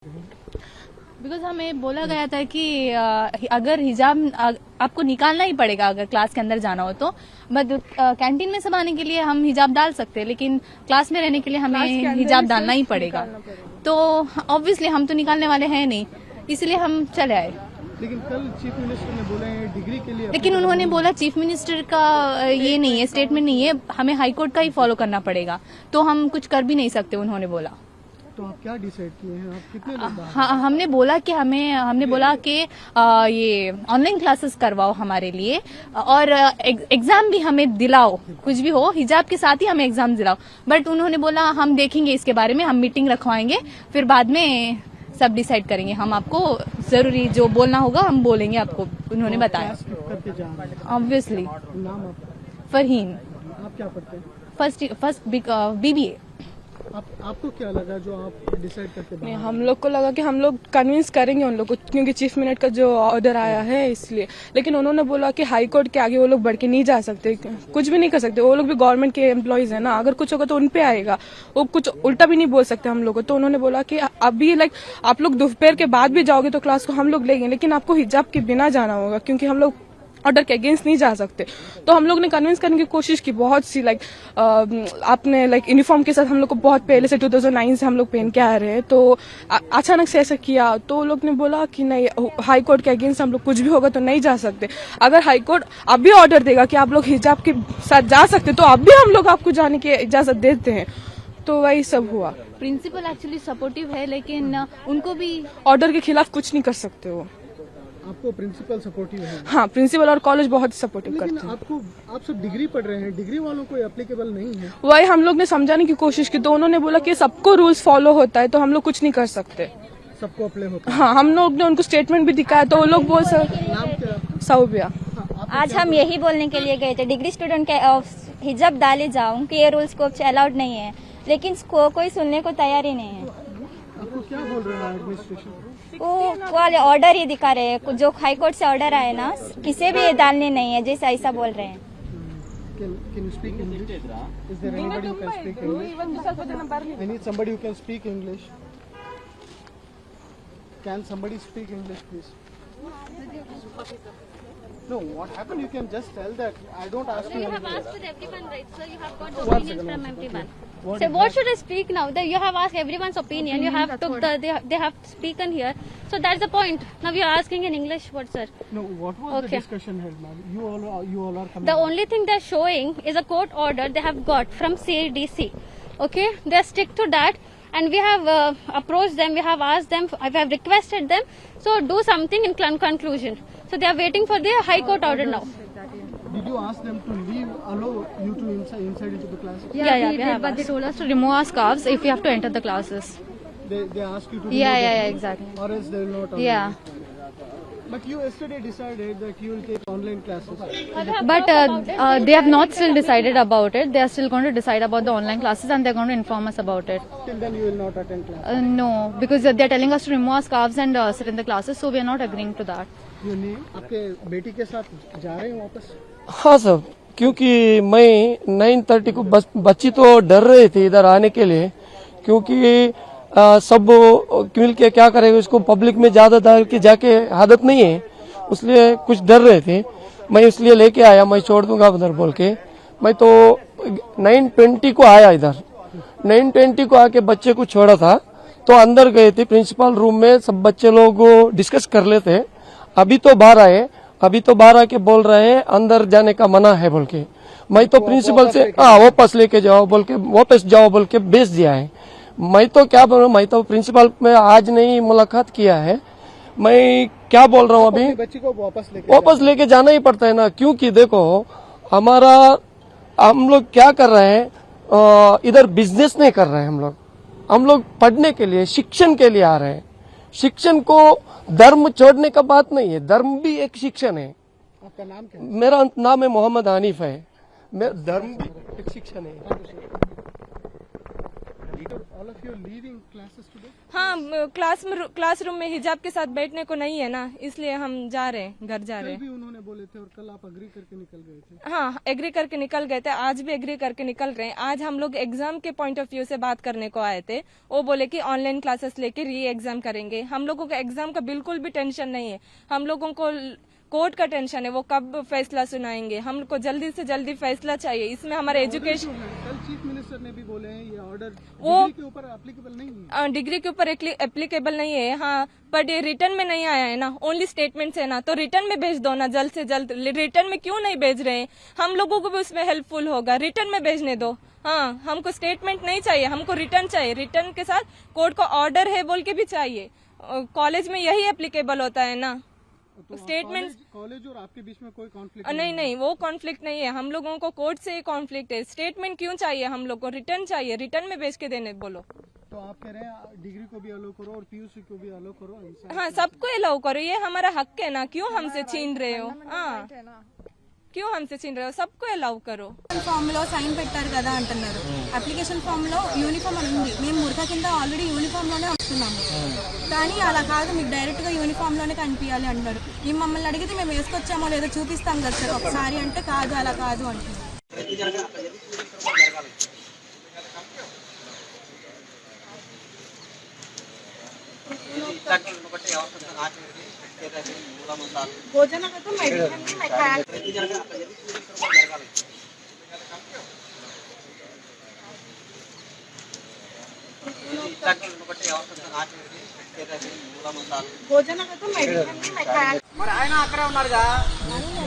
Because हमें बोला गया था कि अगर हिजाब आपको निकालना ही पड़ेगा अगर क्लास के अंदर जाना हो तो, बट कैंटीन में सब आने के लिए हम हिजाब डाल सकते हैं, लेकिन क्लास में रहने के लिए हमें हिजाब डालना ही पड़ेगा। तो ऑब्वियसली हम तो निकालने वाले हैं नहीं, इसलिए हम चले आए। लेकिन कल चीफ मिनिस्टर ने बोला है डिग्री के लिए, लेकिन उन्होंने बोला चीफ मिनिस्टर का ये नहीं है, स्टेटमेंट नहीं है, हमें हाई कोर्ट का ही फॉलो करना पड़ेगा, तो हम कुछ कर भी नहीं सकते। उन्होंने बोला तो आप क्या डिसाइड किए हैं, आप कितने लोग बाहर? हाँ, हमने बोला कि ये ऑनलाइन क्लासेस करवाओ हमारे लिए और एग्जाम भी हमें दिलाओ, कुछ भी हो हिजाब के साथ ही हमें एग्जाम दिलाओ। बट उन्होंने बोला हम देखेंगे इसके बारे में, हम मीटिंग रखवाएंगे, फिर बाद में सब डिसाइड करेंगे, हम आपको जरूरी जो बोलना होगा हम बोलेंगे आपको। उन्होंने बताया ऑब्वियसली। नाम आपका? फरहीन। आप क्या पढ़ते हैं? First BBA। आपको क्या लगा जो आप डिसाइड करके? नहीं, हम लोग को लगा कि हम लोग कन्विंस करेंगे उन लोग को, क्योंकि चीफ मिनिस्टर का जो ऑर्डर आया है इसलिए। लेकिन उन्होंने बोला कि हाई कोर्ट के आगे वो लोग बढ़ के नहीं जा सकते, कुछ भी नहीं कर सकते, वो लोग भी गवर्नमेंट के एम्प्लॉयज है ना, अगर कुछ होगा तो उन पे आएगा, वो कुछ उल्टा भी नहीं बोल सकते हम लोग को। तो उन्होंने बोला कि अभी आप लोग दोपहर के बाद भी जाओगे तो क्लास को हम लोग लेंगे, लेकिन आपको हिजाब के बिना जाना होगा, क्योंकि हम लोग ऑर्डर के अगेंस्ट नहीं जा सकते। तो हम लोग ने कन्विंस करने की कोशिश की बहुत सी, आपने यूनिफॉर्म के साथ हम लोग को बहुत पहले से 2009 से हम लोग पहन के आ रहे हैं, तो अचानक से ऐसा किया तो लोग ने बोला कि नहीं, हाई कोर्ट के अगेंस्ट हम लोग कुछ भी होगा तो नहीं जा सकते। अगर हाई कोर्ट अभी ऑर्डर देगा कि आप लोग हिजाब के साथ जा सकते तो अभी हम लोग आपको जाने की इजाजत देते हैं। तो वही सब हुआ। प्रिंसिपल एक्चुअली सपोर्टिव है, लेकिन उनको भी ऑर्डर के खिलाफ कुछ नहीं कर सकते वो। आपको प्रिंसिपल सपोर्टिव है? हाँ, प्रिंसिपल और कॉलेज बहुत सपोर्टिव करते हैं। आप सब डिग्री पढ़ रहे हैं, डिग्री वालों को एप्लीकेबल नहीं है। वही हम लोग ने समझाने की कोशिश की, तो उन्होंने बोला कि सबको रूल्स फॉलो होता है तो हम लोग कुछ नहीं कर सकते, सबको अप्लाई होता है। हाँ, हम लोग ने उनको स्टेटमेंट भी दिखाया तो वो लोग बोल नाम क्या? सौबिया। आज हम यही बोलने के लिए गए थे, डिग्री स्टूडेंट के हिजाब डाले जाऊं कि ये रूल्स को अलाउड नहीं है, लेकिन कोई सुनने को तैयार ही नहीं है। आपको क्या बोल रहे हैं एडमिनिस्ट्रेशन? वो वाले ऑर्डर ही दिखा रहे हैं, जो हाई कोर्ट से ऑर्डर आए ना, किसी भी ये डालने नहीं है, जैसे ऐसा बोल रहे हैं। Can you speak English? Is there anybody who can speak English? I need somebody who can speak English. Can somebody speak English, please? No, what happened? You can just tell that. I don't ask you. You have asked with everyone, right? So you have got One opinions second, from one second. everyone. What So is what that? should I speak now? That you have asked everyone's opinion. You have took they have spoken here. So that's the point. Now you are asking in English, what sir? No, what was the Okay. discussion held, ma'am? You all are coming. The only thing they're showing is a court order they have got from CDC. Okay, they stick to that, and we have approached them. We have asked them. I have requested them. So do something in conclusion. So they are waiting for the high court order now. Did you ask them to leave, allow you to inside into the class? Yeah, we did, but they told us to remove our scarves if we have to enter the classes. They ask you to. Yeah, remove them, exactly. Or else they will not. allow Yeah, you. But you yesterday decided that you will take online classes. but they have not still decided about it. They are still going to decide about the online classes and they're going to inform us about it. Till then you will not attend class. No, because they're telling us to remove our scarves and sit in the classes, so we are not agreeing to that. You need आपके बेटी के साथ जा रहे हैं वापस? हाँ sir, क्योंकि मैं 9:30 को बच्ची तो डर रहे थे इधर आने के लिए, क्योंकि सब मिल के क्या करेंगे, उसको पब्लिक में ज्यादा डाल के जाके आदत नहीं है, इसलिए कुछ डर रहे थे। मैं इसलिए लेके आया, मैं छोड़ दूंगा उधर बोल के। मैं तो 9:20 को आया इधर, 9:20 को आके बच्चे को छोड़ा था, तो अंदर गए थे प्रिंसिपल रूम में, सब बच्चे लोग डिस्कस कर लेते। अभी तो बाहर आए, अभी तो बाहर आके बोल रहे हैं अंदर जाने का मना है बोल के। मैं तो प्रिंसिपल से वापस लेके जाओ बोल के, वापस जाओ बोल के भेज दिया है। मैं तो क्या बोल रहा हूँ, मैं तो प्रिंसिपल में आज नहीं मुलाकात किया है। मैं क्या बोल रहा हूँ, अभी बच्ची को वापस लेके जाना ही पड़ता है ना, क्योंकि देखो हम लोग क्या कर रहे हैं, इधर बिजनेस नहीं कर रहे हैं। हम लोग पढ़ने के लिए, शिक्षण के लिए आ रहे हैं। शिक्षण को धर्म छोड़ने का बात नहीं है, धर्म भी एक शिक्षण है। आपका नाम क्या है? मेरा नाम है मोहम्मद हानिफ है। धर्म भी एक शिक्षण है। All of you are leaving classes today? हाँ, क्लासरूम में हिजाब के साथ बैठने को नहीं है ना, इसलिए हम जा रहे हैं, घर जा रहे कल हैं। भी उन्होंने बोले थे और कल आप अग्री करके निकल गए थे। हाँ, एग्री करके निकल गए थे, आज भी एग्री करके निकल रहे हैं। आज हम लोग एग्जाम के पॉइंट ऑफ व्यू से बात करने को आए थे। वो बोले कि ऑनलाइन क्लासेस लेके री एग्जाम करेंगे। हम लोगों को एग्जाम का बिल्कुल भी टेंशन नहीं है, हम लोगों को कोर्ट का टेंशन है, वो कब फैसला सुनाएंगे। हमको जल्दी से जल्दी फैसला चाहिए, इसमें हमारे एजुकेशन। कल चीफ मिनिस्टर ने भी बोले हैं ये ऑर्डर वो डिग्री के ऊपर एप्लीकेबल नहीं है। डिग्री के ऊपर एप्लीकेबल नहीं है, हाँ, बट ये रिटर्न में नहीं आया है ना, ओनली स्टेटमेंट है ना, तो रिटर्न में भेज दो ना जल्द से जल्द। रिटर्न में क्यों नहीं भेज रहे हैं? हम लोगों को भी उसमें हेल्पफुल होगा, रिटर्न में भेजने दो। हाँ, हमको स्टेटमेंट नहीं चाहिए, हमको रिटर्न चाहिए। रिटर्न के साथ कोर्ट का ऑर्डर है बोल के भी चाहिए। कॉलेज में यही एप्लीकेबल होता है ना, तो स्टेटमेंट। कॉलेज और आपके बीच में कोई कॉन्फ्लिक्ट नहीं, वो कॉन्फ्लिक्ट नहीं है, हम लोगों को कोर्ट से ही कॉन्फ्लिक्ट है। स्टेटमेंट क्यों चाहिए? हम लोग को रिटर्न चाहिए, रिटर्न में भेज के देने बोलो। तो आप कह रहे हैं डिग्री को भी अलो करो और पीयूसी को भी अलो करो। हाँ, सबको अलाउ करो, ये हमारा हक है ना, क्यों हमसे छीन रहे हो? हाँ, क्यों हमसे छीन रहे हो? सबको अलाउ करो। ఫామ్ లో సైన్ పెట్టారు కదా అంటున్నారు. అప్లికేషన్ ఫామ్ లో యూనిఫామ్ అని ఉంది. మేము మురక కింద ఆల్రెడీ యూనిఫామ్ లోనే వస్తున్నాము, కానీ అలా కాదు, మీకు డైరెక్ట్ గా యూనిఫామ్ లోనే కనిపించాలి అంటున్నారు. మేము మమ్మల్ని అడిగితే మేము వేసుకొచ్చామో లేదో చూపిస్తాం కదా సార్ ఒకసారి అంటే, కాదు అలా కాదు అంటున్నారు. భోజనం భోజనం